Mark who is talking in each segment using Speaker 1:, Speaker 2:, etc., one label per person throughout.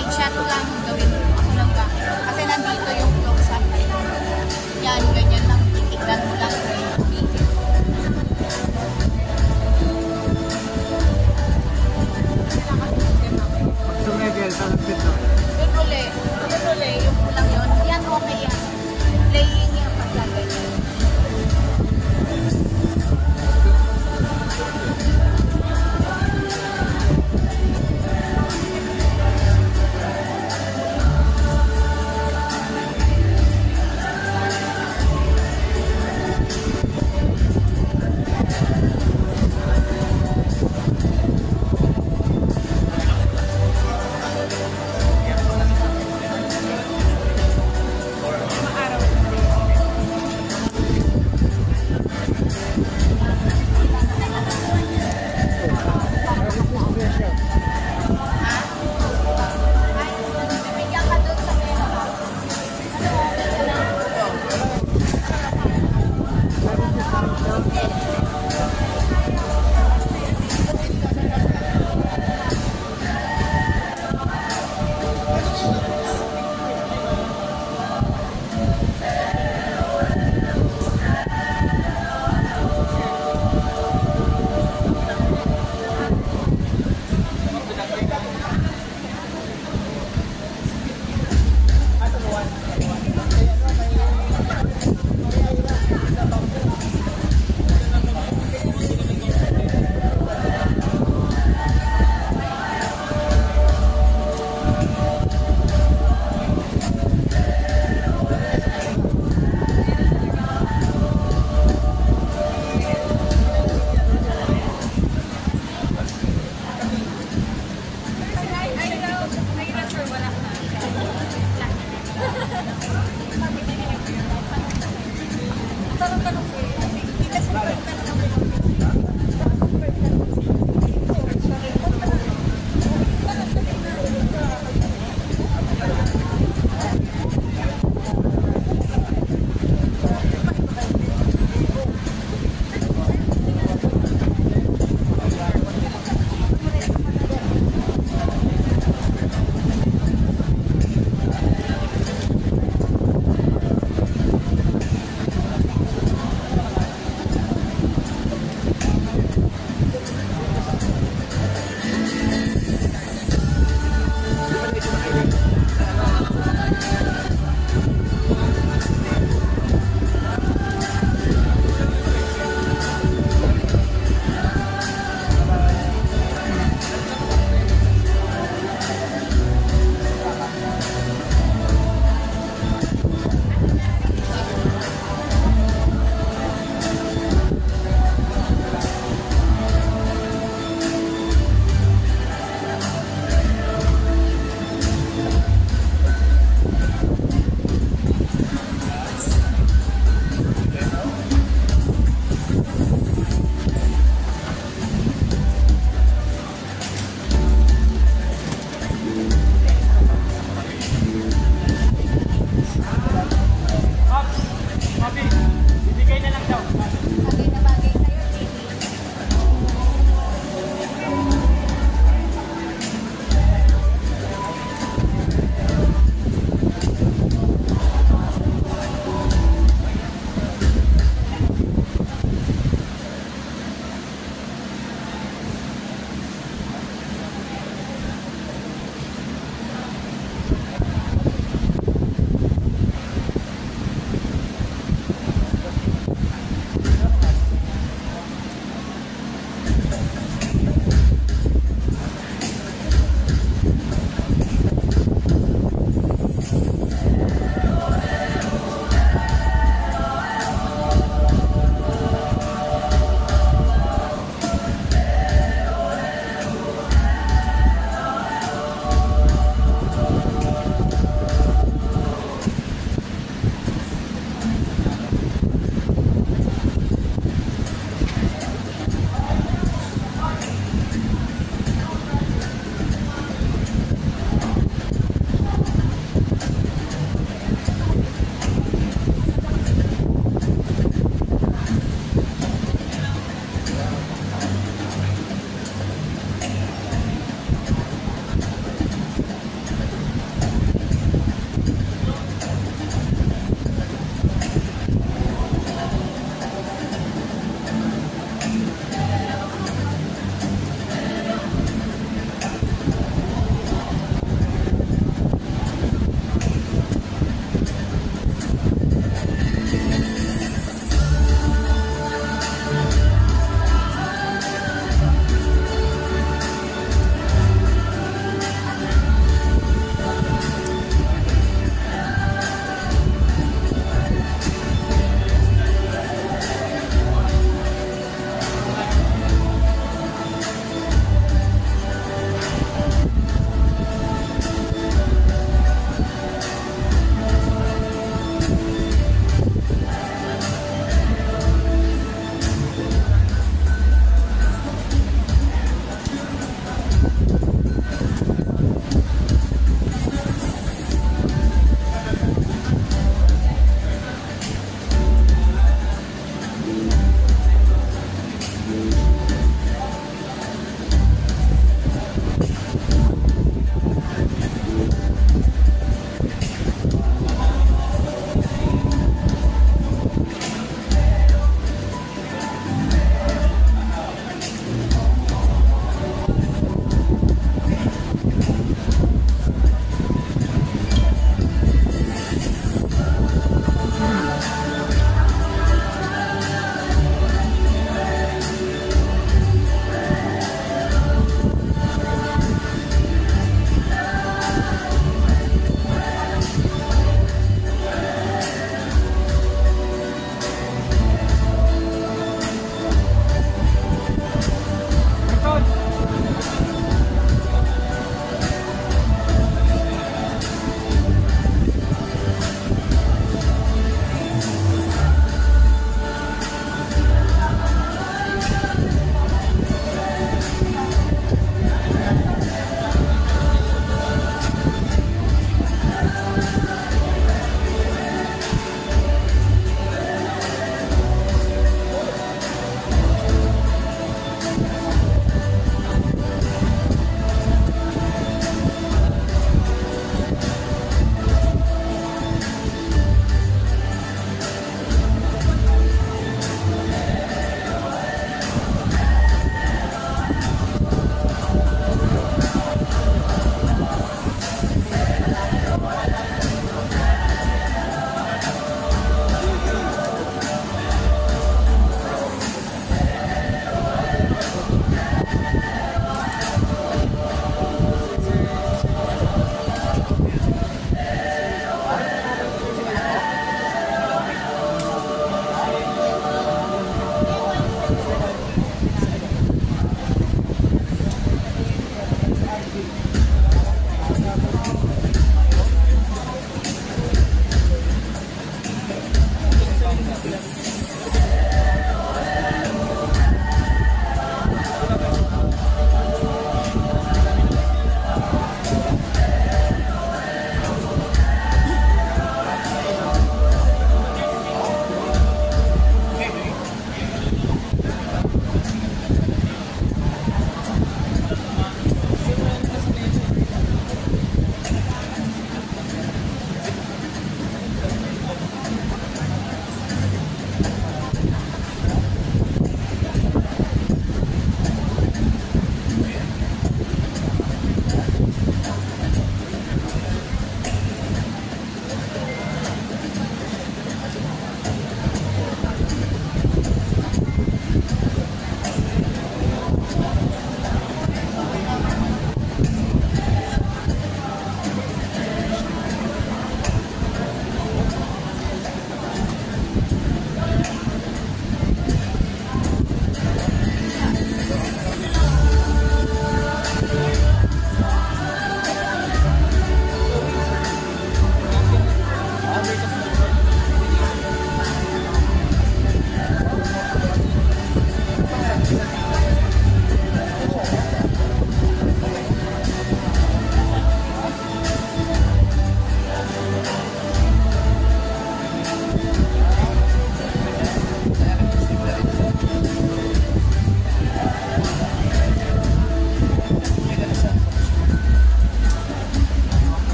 Speaker 1: Kahit shot lang gawin ako lang ba? Kasi nandito yung close up. Yan, ganyan lang. Tignan mo lang.
Speaker 2: Tumigil sa lapit na.
Speaker 1: Yun uli. Yung kulang yun. Yan, okay yan. Playing yung pagkaganyan.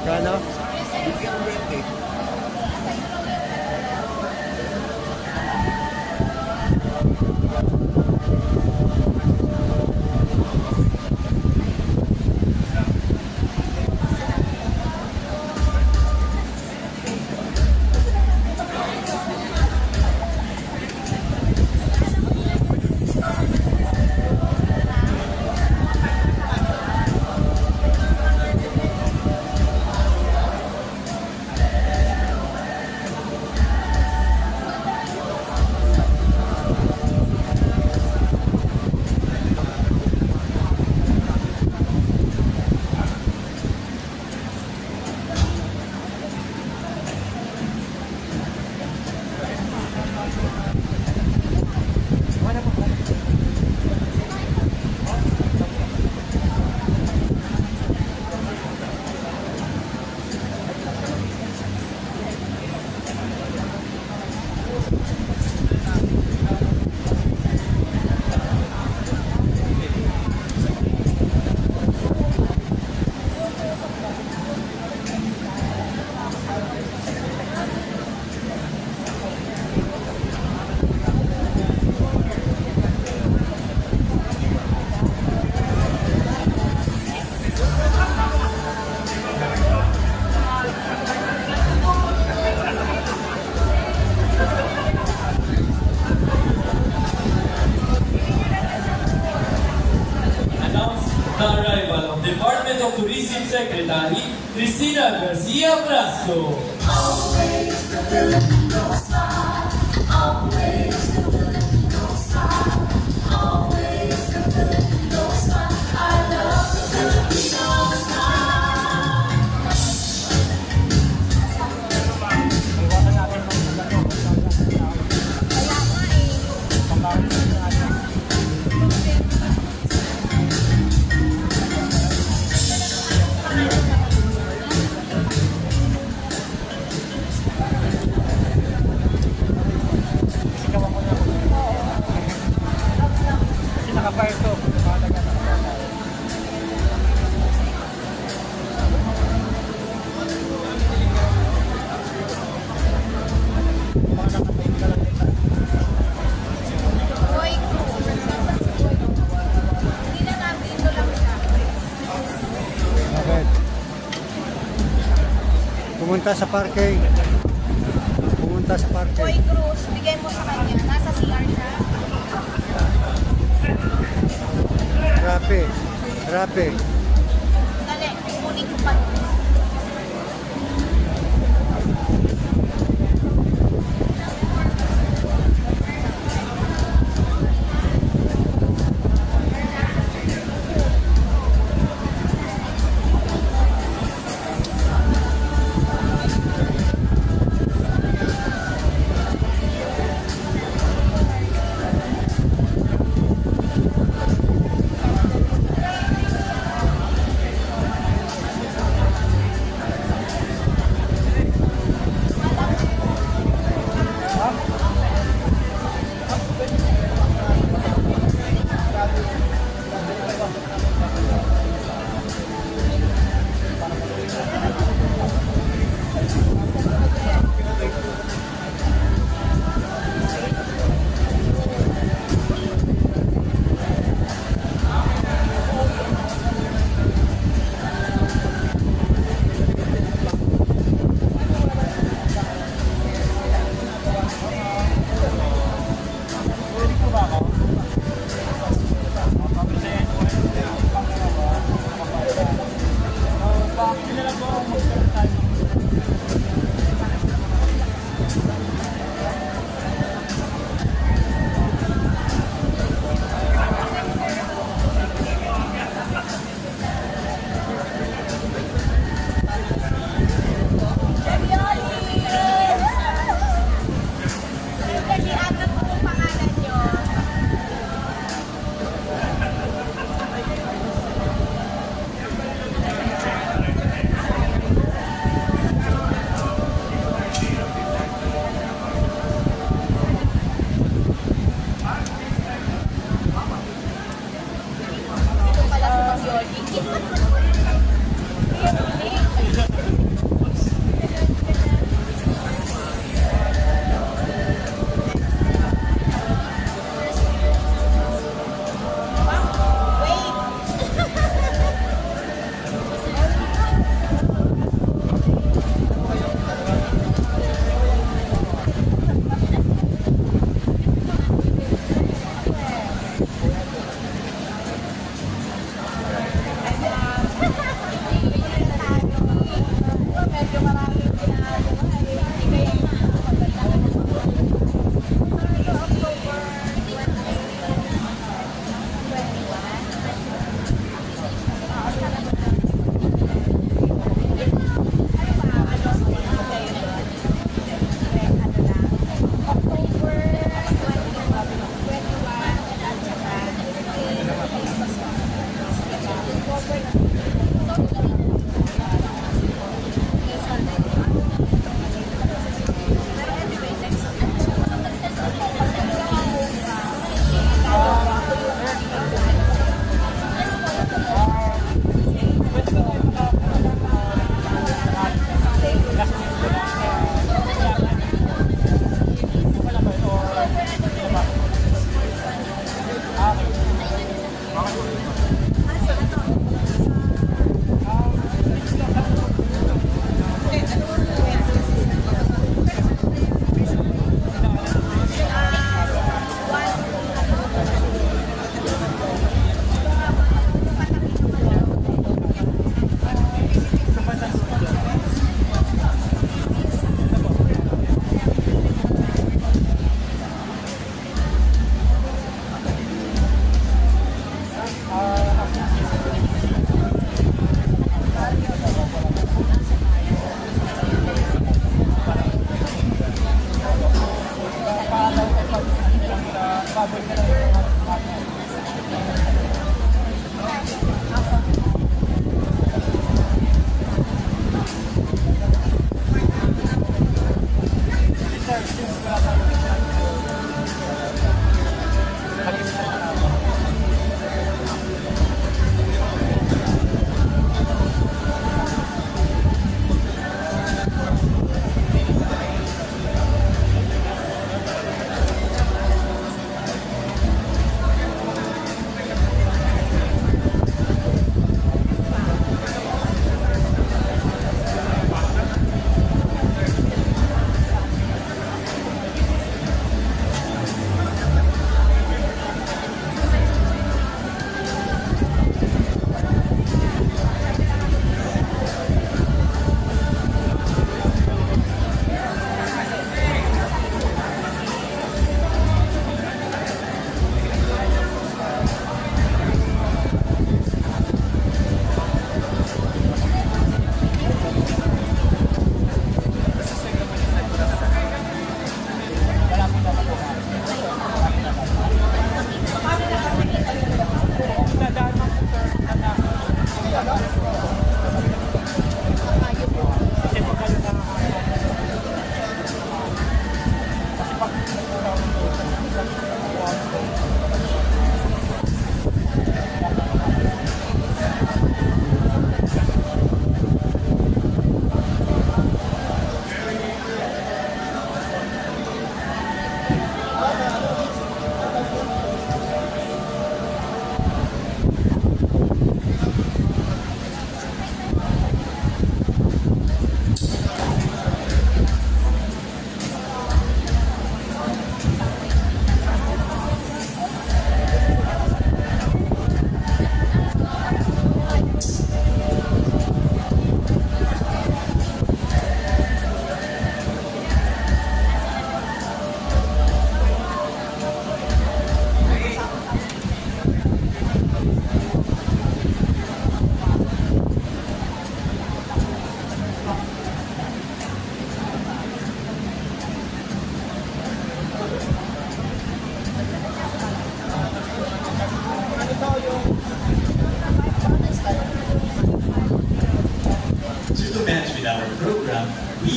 Speaker 3: Kano?
Speaker 4: Department of Tourism Secretary, Cristina Garcia Brasco.
Speaker 5: Always the Filipino smile. Always the Filipino smile. Always the Filipino smile. I love the Filipino smile.
Speaker 3: Pumunta sa parking. Pumunta sa parking.
Speaker 1: Boy Cruz, bigay mo sa kanya. Nasa CR siya.
Speaker 3: Rapi. Rapi.
Speaker 1: Dali, kukunin ko pa.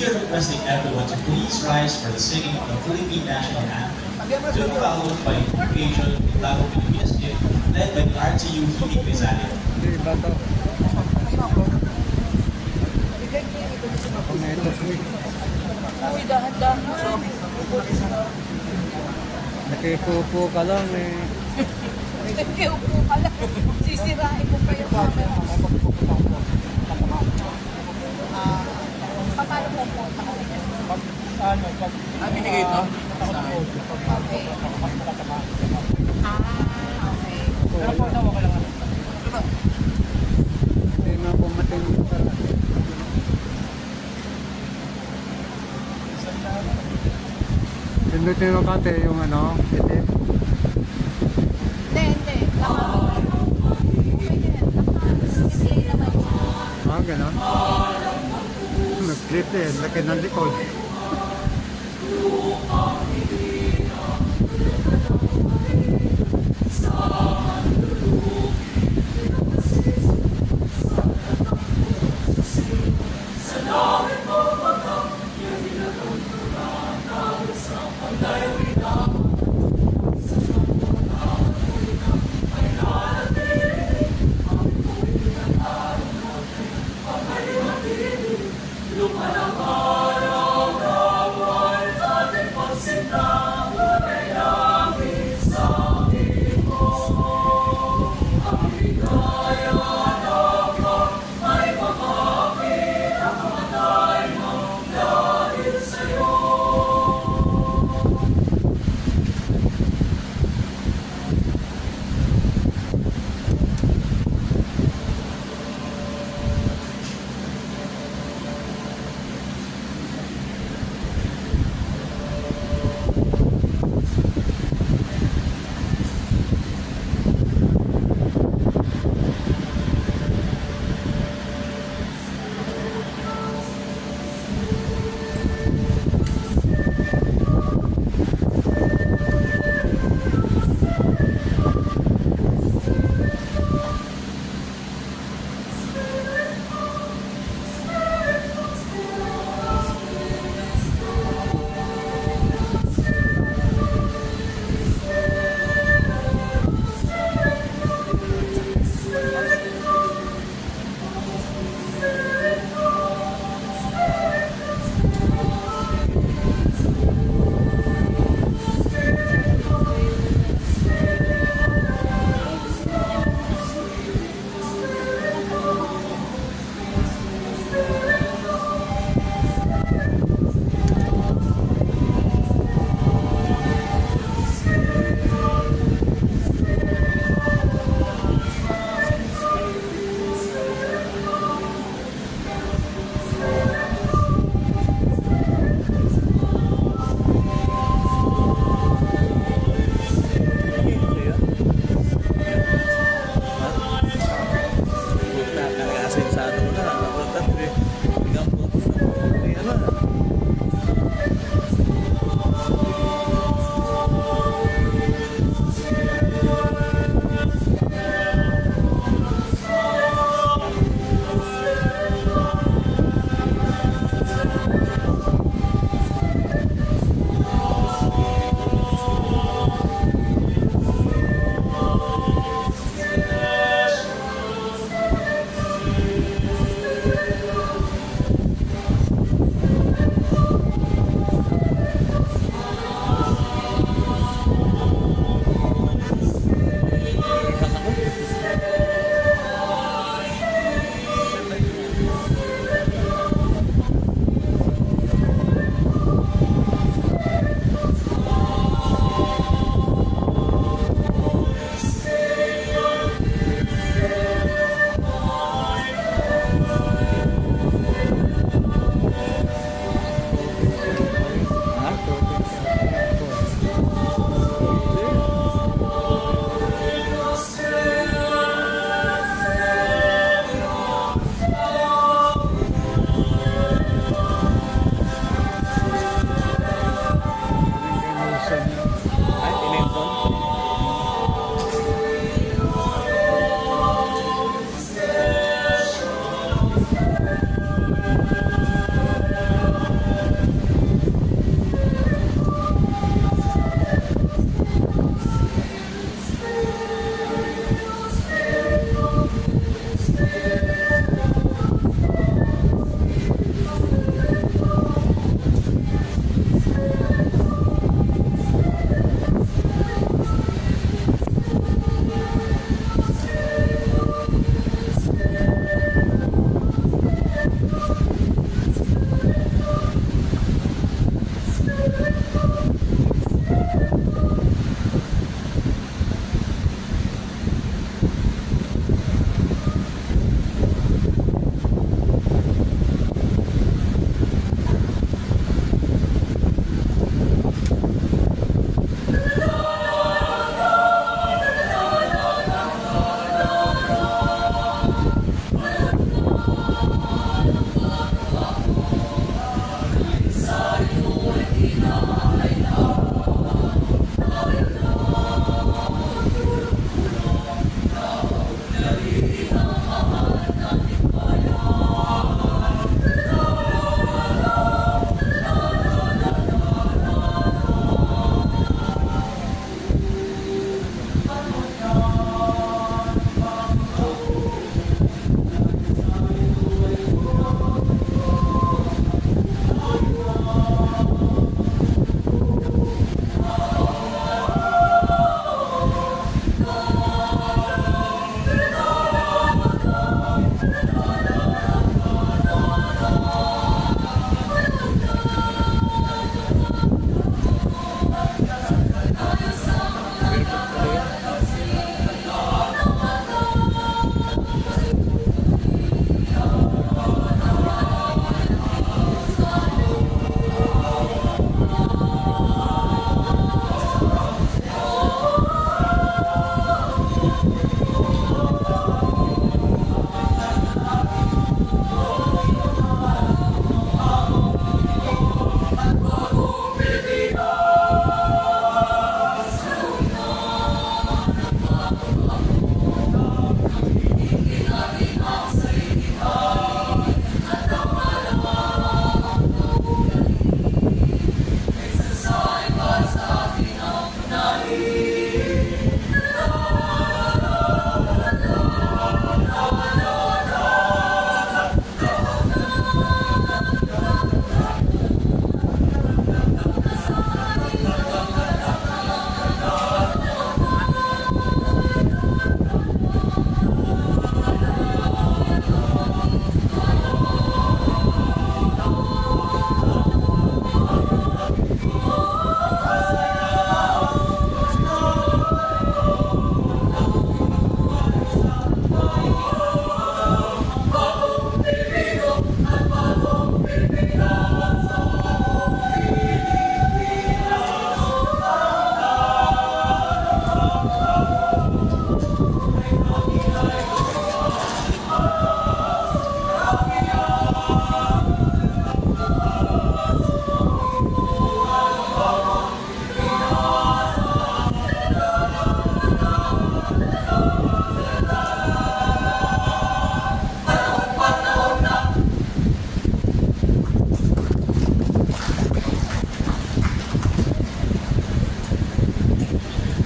Speaker 6: We are requesting everyone to please rise for the singing of the Philippine National Anthem, to be followed by an occasion in Lago Pilipinas Gift, led by the RTU Hilig Rizalio.
Speaker 3: Hindi ba ito? Kumetos mo eh.
Speaker 1: Uy, dahan-dahan.
Speaker 3: Nakipupo ka lang eh.
Speaker 1: Nagkiupo ka lang. Sisirain mo pa yung camera. Paano po po?
Speaker 2: binigay ito?
Speaker 1: Okay. Okay.
Speaker 2: Pero po, tawa ka lang.
Speaker 3: Hindi na pumating mo pala. Pindutin mo kate yung ano, itim.
Speaker 1: Hindi, hindi. Okay din. Naka-display naman siya.
Speaker 3: Gano'n. Nag-clip eh, laki ng likod.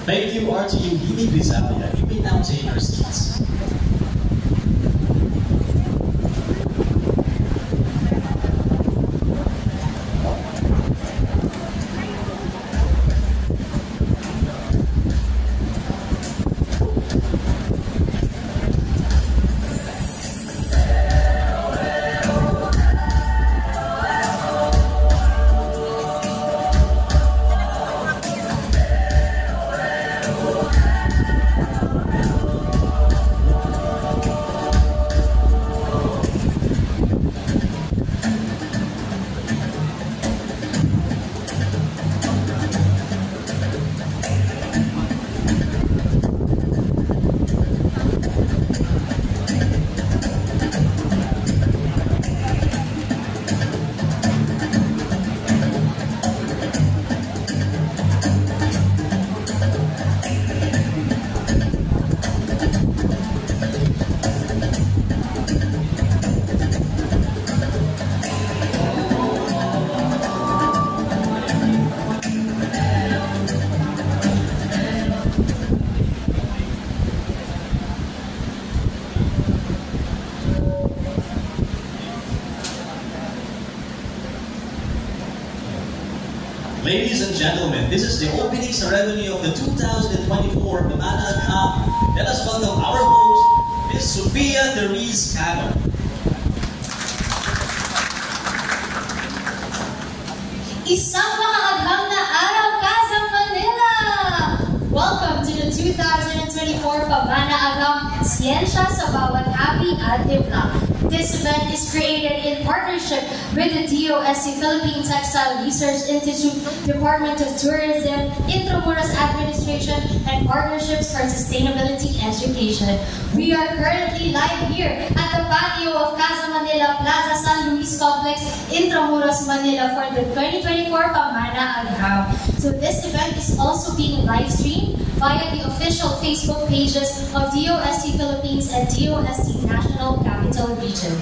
Speaker 6: Thank you, RTU Hini Grisalia. You may now take your seats. Ladies and gentlemen, this is the opening ceremony of the 2024 Pamana Cup. Let us welcome our host, Ms. Sofia Therese Cano.
Speaker 7: Isang makaagham na araw, Quezon, Manila! Welcome to the 2024 Pamana Agam Siyensya sa Bawat Habi at Timpla. This event is created in partnership with the DOST Philippine Textile Research Institute, Department of Tourism, Intramuros Administration, and Partnerships for Sustainability Education. We are currently live here at the patio of Casa Manila Plaza San Luis Complex, Intramuros, Manila for the 2024 Pamana Agam. So this event is also being live streamed via the official Facebook pages of DOST Philippines and DOST National Capital Region.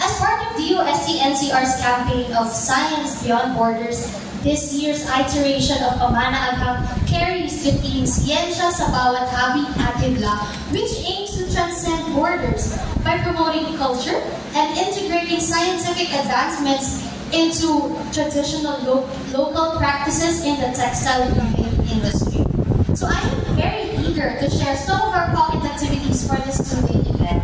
Speaker 7: As part of DOST NCR's campaign of Science Beyond Borders, this year's iteration of Pamana Agam carries the theme Siyensya sa Bawat Habi at Hibla, which aims to transcend borders by promoting culture and integrating scientific advancements into traditional local practices in the textile weaving industry. So I am very eager to share some of our pocket activities for this two-day event.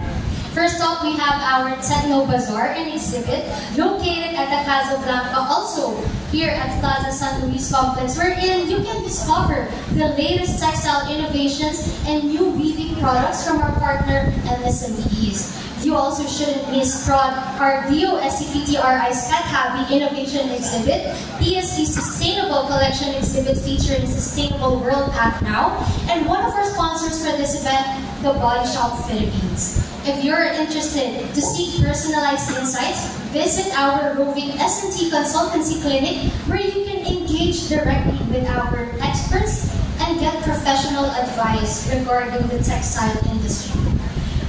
Speaker 7: First off, we have our Techno Bazaar and exhibit located at the Casablanca, also here at Plaza San Luis Complex, wherein you can discover the latest textile innovations and new weaving products from our partner MSMEs. You also shouldn't miss our DOST-PTRI's Cat Habi Innovation Exhibit, PSC Sustainable Collection Exhibit featuring Sustainable World Act Now, and one of our sponsors for this event, The Body Shop Philippines. If you're interested to seek personalized insights, visit our roving S&T Consultancy Clinic where you can engage directly with our experts and get professional advice regarding the textile industry.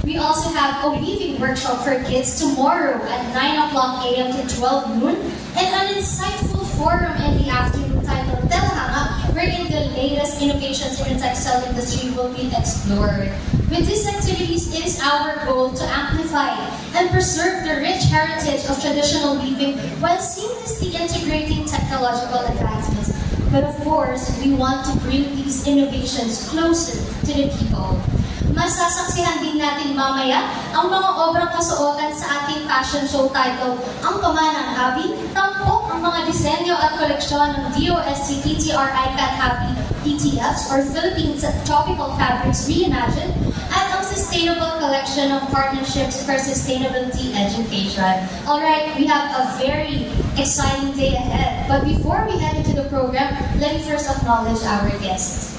Speaker 7: We also have a weaving workshop for kids tomorrow at 9 a.m. to 12 noon and an insightful forum in the afternoon titled Telhanga, wherein the latest innovations in the textile industry will be explored. With these activities, it is our goal to amplify and preserve the rich heritage of traditional weaving while seamlessly integrating technological advancements. But of course, we want to bring these innovations closer to the people. Masasaksihan din natin mamaya ang mga obrang kasuotan sa ating fashion show titled Ang Pamanang Habi, tampok ang mga disenyo at koleksyon ng DOST-PTRI Cat Habi ETFs or Philippine Tropical Fabrics Reimagined at ang Sustainable Collection of Partnerships for Sustainability Education. Alright, we have a very exciting day ahead. But before we head into the program, let me first acknowledge our guests.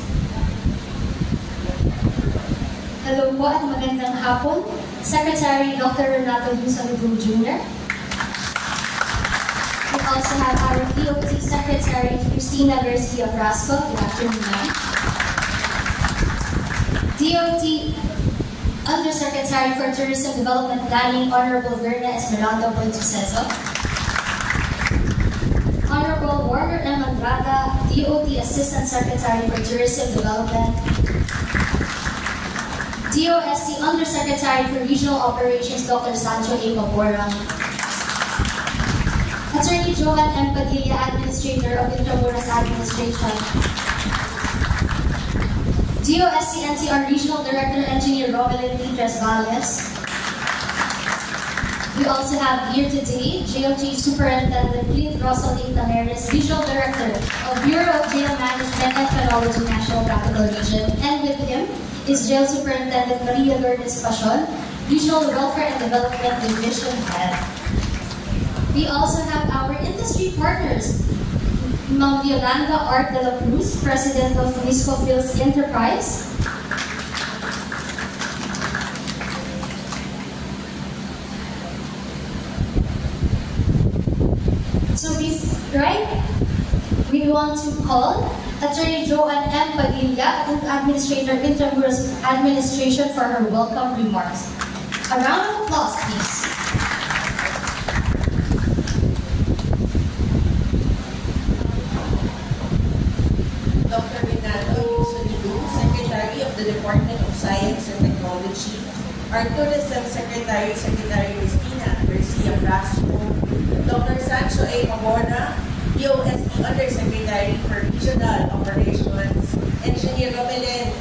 Speaker 7: Hello po at magandang hapon, Secretary Dr. Renato Yusaludong Jr. We also have our DOT Secretary Cristina Garcia Brasco. Good afternoon, ma'am. DOT Undersecretary for Tourism Development Planning, Honorable Verna Esmeralda Buentuceso. Honorable Warner M. Andrada, DOT Assistant Secretary for Tourism Development, DOST Undersecretary for Regional Operations, Dr. Sancho A. Maborang, Attorney Johan M. Padilla, Administrator of Intramuros Administration, DOST NCR Regional Director Engineer Romelin Pitres Valles. We also have here today JOT Superintendent Clint Russell A. Tameres, Regional Director of Bureau of Jail Management and Penology National Capital Region, and with him is Jail Superintendent Maria Lourdes Pasion, Regional Welfare and Development Division Head. We also have our industry partners, Ma'am Yolanda Art de la Cruz, President of Misco Fields Enterprise, we want to call Attorney Joanne M. Padilla, Administrator Intramuros Administration, for her welcome remarks. A round of applause, please.
Speaker 8: Dr. Renato Solidu, Secretary of the Department of Science and Technology, our Tourism Secretary, Secretary Cristina Garcia Brasco, Dr. Sancho A. Maborang, DOST Undersecretary for Regional Operations, Engineer Romelin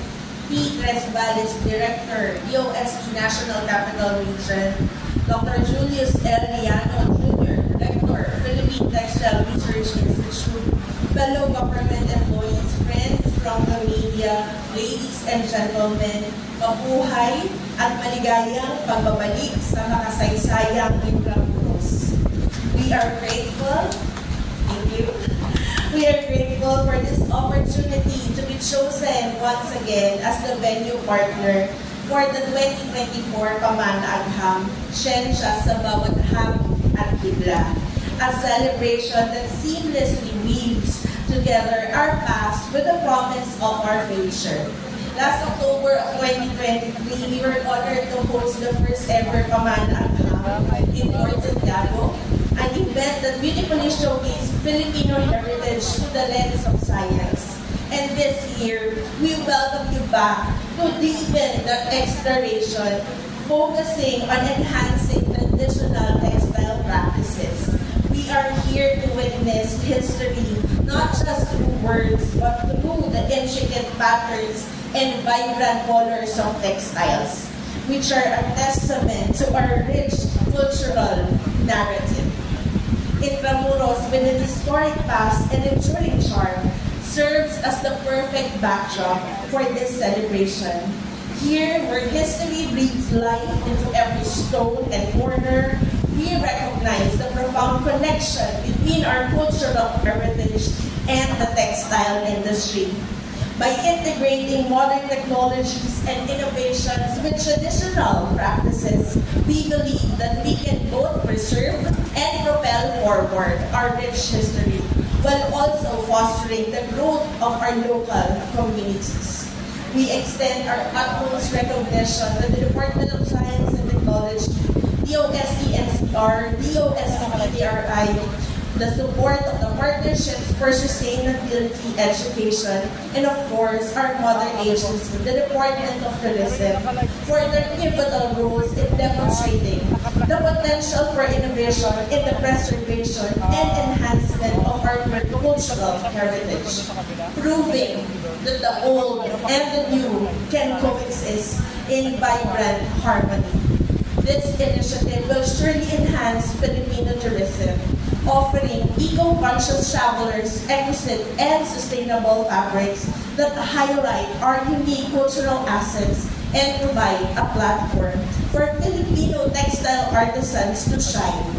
Speaker 8: Pitres Valles, Director, DOST National Capital Region, Dr. Julius L. Liano Jr., Director, Philippine Textile Research Institute, fellow government employees, friends from the media, ladies and gentlemen, mabuhay at maligayang pagbabalik sa makasaysayang Intramuros. We are grateful. Thank you. We are grateful for this opportunity to be chosen once again as the venue partner for the 2024 Pamana Agham, Siyensya sa Bawat Hapon at Kibla, a celebration that seamlessly weaves together our past with the promise of our future. Last October of 2023, we were honored to host the first ever Pamana Agham in Port Santiago, an event that beautifully showcased Filipino heritage through the lens of science. And this year, we welcome you back to deepen that exploration, focusing on enhancing traditional textile practices. We are here to witness history, not just through words, but through the intricate patterns and vibrant colors of textiles, which are a testament to our rich cultural narrative. Intramuros, with its historic past and enduring charm, serves as the perfect backdrop for this celebration. Here, where history breathes life into every stone and corner, we recognize the profound connection between our cultural heritage and the textile industry. By integrating modern technologies and innovations with traditional practices, we believe that we can both preserve and propel forward our rich history, while also fostering the growth of our local communities. We extend our utmost recognition to the Department of Science and Technology, DOST NCR, DOST PDRI, the support of the Partnerships for Sustainability Education, and of course, our mother agency, the Department of Tourism, for their pivotal roles in demonstrating the potential for innovation in the preservation and enhancement of our cultural heritage, proving that the old and the new can coexist in vibrant harmony. This initiative will surely enhance Filipino tourism, offering eco-conscious travelers exquisite and sustainable fabrics that highlight our unique cultural assets and provide a platform for Filipino textile artisans to shine,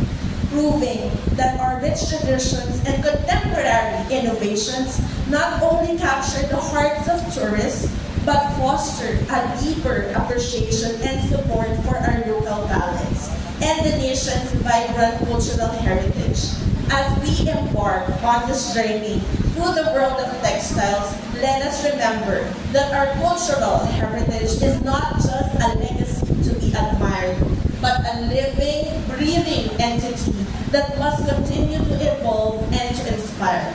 Speaker 8: proving that our rich traditions and contemporary innovations not only capture the hearts of tourists, but foster a deeper appreciation and support for our local talents and the nation's vibrant cultural heritage. As we embark on this journey through the world of textiles, let us remember that our cultural heritage is not just a legacy to be admired, but a living, breathing entity that must continue to evolve and to inspire.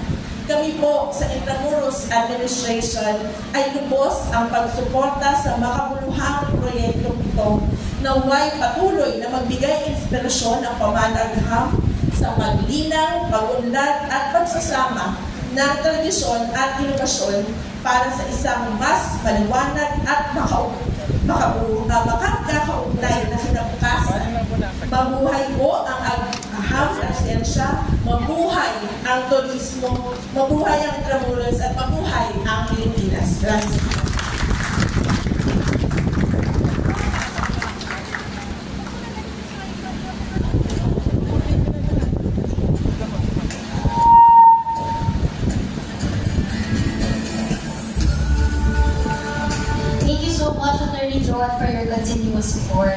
Speaker 8: Kami po sa Intramuros Administration ay lubos ang pagsuporta sa makabuluhang proyektong ito naway patuloy na magbigay inspirasyon ang pamanagham sa paglinaw, pag-unlad at pagsasama ng tradisyon at inobasyon para sa isang mas maliwanag at makakaugnay na kinabukasan. Mabuhay po ang agham at siyensya, mabuhay ang turismo, mabuhay ang Intramuros at mabuhay ang Pilipinas. Gracias.
Speaker 7: For your continuous support.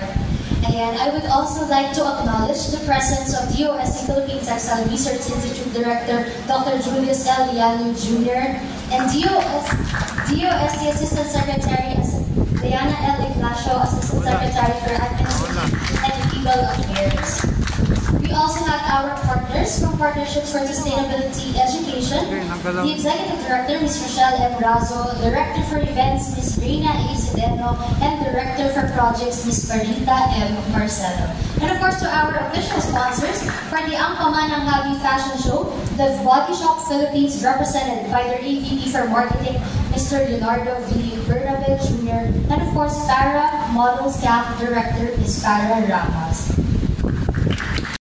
Speaker 7: And I would also like to acknowledge the presence of DOST Philippine Textile Research Institute Director Dr. Julius L. Liano Jr. and DOST Assistant Secretary Diana L. Ignacio, Assistant Secretary for Administrative and Legal Affairs. We also have our partners from Partnerships for Sustainability Education, the Executive Director, Ms. Rochelle M. Razo, Director for Events, Ms. Reina A. Zideno, and Director for Projects, Ms. Marita M. Marcelo. And of course, to our official sponsors for the Ang Pamanang Happy Fashion Show, the Body Shop Philippines, represented by their EVP for Marketing, Mr. Leonardo V. Bernabe Jr., and of course, Farah Models Camp Director, Ms. Farah Ramos.